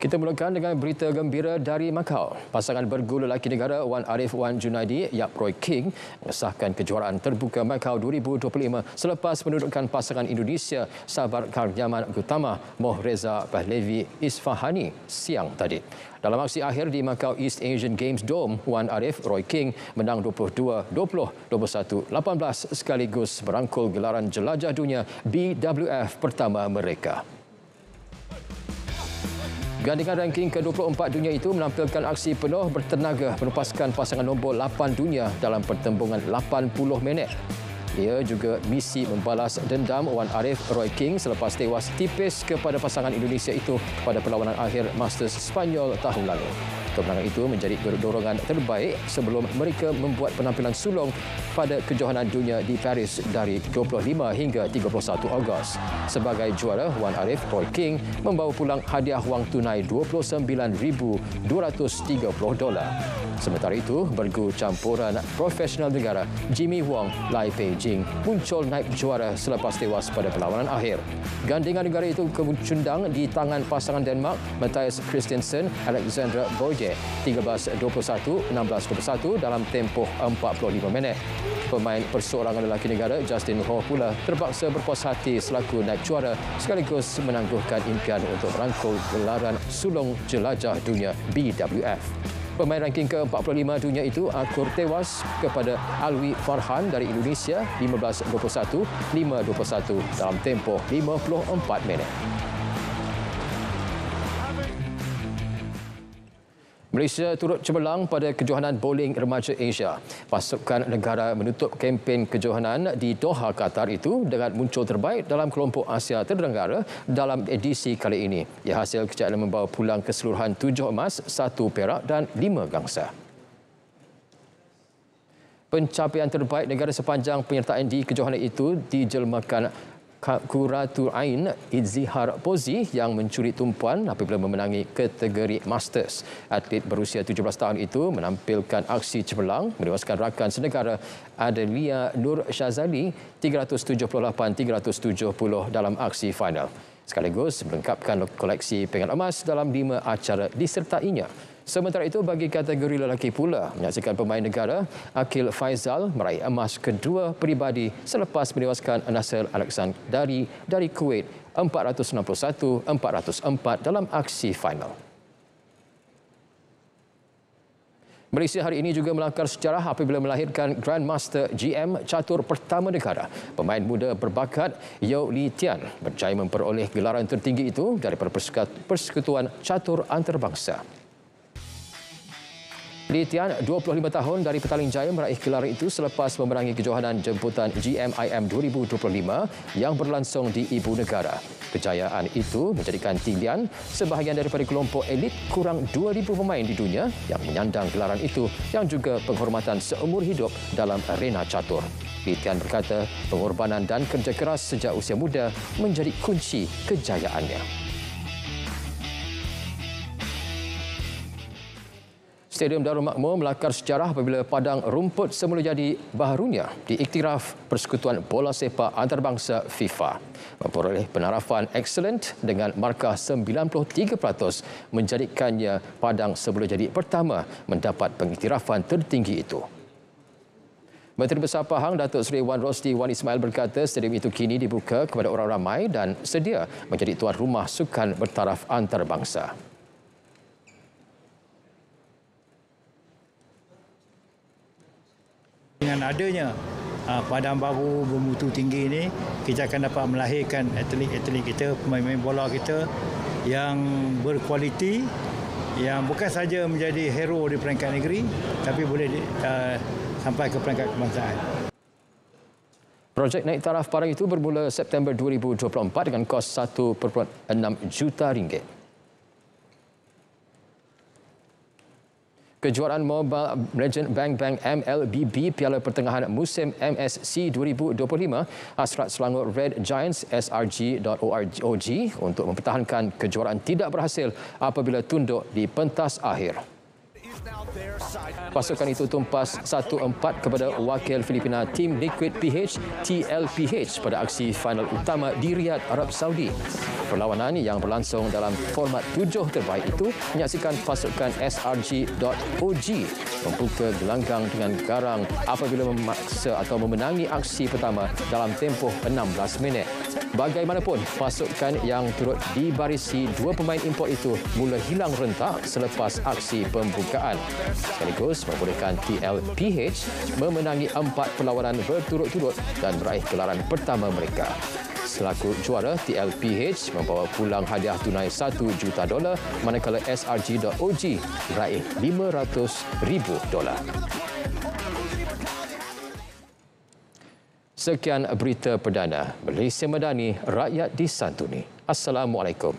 Kita mulakan dengan berita gembira dari Macau. Pasangan bergu lelaki negara Wan Arif Wan Junaidi Yap Roy King mengesahkan kejuaraan terbuka Macau 2025 selepas menundukkan pasangan Indonesia Sabar Karyaman Gutama Moh Reza Pahlavi Isfahani siang tadi. Dalam aksi akhir di Macau East Asian Games Dome, Wan Arif Roy King menang 22-20, 21-18 sekaligus merangkul gelaran jelajah dunia BWF pertama mereka. Gandingan ranking ke-24 dunia itu menampilkan aksi penuh bertenaga menepaskan pasangan nombor 8 dunia dalam pertembungan 80 minit. Ia juga misi membalas dendam Wan Arif Roy King selepas tewas tipis kepada pasangan Indonesia itu pada perlawanan akhir Masters Sepanyol tahun lalu. Kemenangan itu menjadi dorongan terbaik sebelum mereka membuat penampilan sulung pada kejohanan dunia di Paris dari 25 hingga 31 Ogos. Sebagai juara, Wan Arif Roy King membawa pulang hadiah wang tunai $29,230. Sementara itu, bergu campuran profesional negara Jimmy Wong Lai Peijing muncul naik juara selepas tewas pada perlawanan akhir. Gandingan negara itu kecundang di tangan pasangan Denmark Mathias Christensen Alexandra Borge 13-21, 16-21 dalam tempoh 45 minit. Pemain perseorangan lelaki negara Justin Ho pula terpaksa berpuas hati selaku naik juara sekaligus menangguhkan impian untuk merangkul gelaran sulung jelajah dunia BWF. Pemain ranking ke-45 dunia itu akur tewas kepada Alwi Farhan dari Indonesia 15-21, 5-21 dalam tempoh 54 minit. Malaysia turut cemerlang pada kejohanan bowling remaja Asia. Pasukan negara menutup kempen kejohanan di Doha, Qatar itu dengan muncul terbaik dalam kelompok Asia Tenggara dalam edisi kali ini. Ia hasil kejayaan membawa pulang keseluruhan 7 emas, 1 perak dan 5 gangsa. Pencapaian terbaik negara sepanjang penyertaan di kejohanan itu dijelmakan Qurratul Ain Izzihar Pozi yang mencuri tumpuan apabila memenangi kategori Masters. Atlet berusia 17 tahun itu menampilkan aksi cemerlang menewaskan rakan senegara Adelia Nur Shazali 378-370 dalam aksi final. Sekaligus melengkapkan koleksi peringkat emas dalam 5 acara disertainya. Sementara itu, bagi kategori lelaki pula, menyaksikan pemain negara Akil Faizal meraih emas kedua peribadi selepas menewaskan Nasser Alexandari dari Kuwait 461-404 dalam aksi final. Malaysia hari ini juga melangkar sejarah apabila melahirkan Grandmaster GM catur pertama negara. Pemain muda berbakat Yeo Lee Tian berjaya memperoleh gelaran tertinggi itu daripada Persekutuan Catur Antarabangsa. Lee Tian, 25 tahun dari Petaling Jaya meraih gelaran itu selepas memenangi kejohanan jemputan GMIM 2025 yang berlangsung di ibu negara. Kejayaan itu menjadikan Tilian sebahagian daripada kelompok elit kurang 2,000 pemain di dunia yang menyandang gelaran itu yang juga penghormatan seumur hidup dalam arena catur. Lee Tian berkata pengorbanan dan kerja keras sejak usia muda menjadi kunci kejayaannya. Stadium Darul Makmur melakar sejarah apabila padang rumput semula jadi baharunya diiktiraf Persekutuan Bola Sepak Antarabangsa FIFA. Memperoleh penarafan excellent dengan markah 93% menjadikannya padang semula jadi pertama mendapat pengiktirafan tertinggi itu. Menteri Besar Pahang Datuk Seri Wan Rosdi Wan Ismail berkata stadium itu kini dibuka kepada orang ramai dan sedia menjadi tuan rumah sukan bertaraf antarabangsa. Dengan adanya padang baru bermutu tinggi ini, kita akan dapat melahirkan atlet-atlet kita, pemain-pemain bola kita yang berkualiti, yang bukan saja menjadi hero di peringkat negeri, tapi boleh sampai ke peringkat kebangsaan. Projek naik taraf padang itu bermula September 2024 dengan kos RM1.6 juta. Kejuaraan Mobile Legend Bang Bang MLBB Piala Pertengahan Musim MSC 2025 hasrat Selangor Red Giants srg.org untuk mempertahankan kejuaraan tidak berhasil apabila tunduk di pentas akhir. Pasukan itu tumpas 1-4 kepada wakil Filipina tim Liquid PH TLPH pada aksi final utama di Riyadh, Arab Saudi. Perlawanan yang berlangsung dalam format 7 terbaik itu menyaksikan pasukan SRG.OG membuka gelanggang dengan garang apabila memaksa atau memenangi aksi pertama dalam tempoh 16 minit. Bagaimanapun, pasukan yang turut dibarisi dua pemain import itu mula hilang rentak selepas aksi pembukaan. Sekaligus membolehkan TLPH memenangi 4 perlawanan berturut-turut dan meraih gelaran pertama mereka. Selaku juara, TLPH membawa pulang hadiah tunai $1 juta, manakala SRG.OG meraih $500,000. Sekian berita perdana. Malaysia Madani, rakyat disantuni. Assalamualaikum.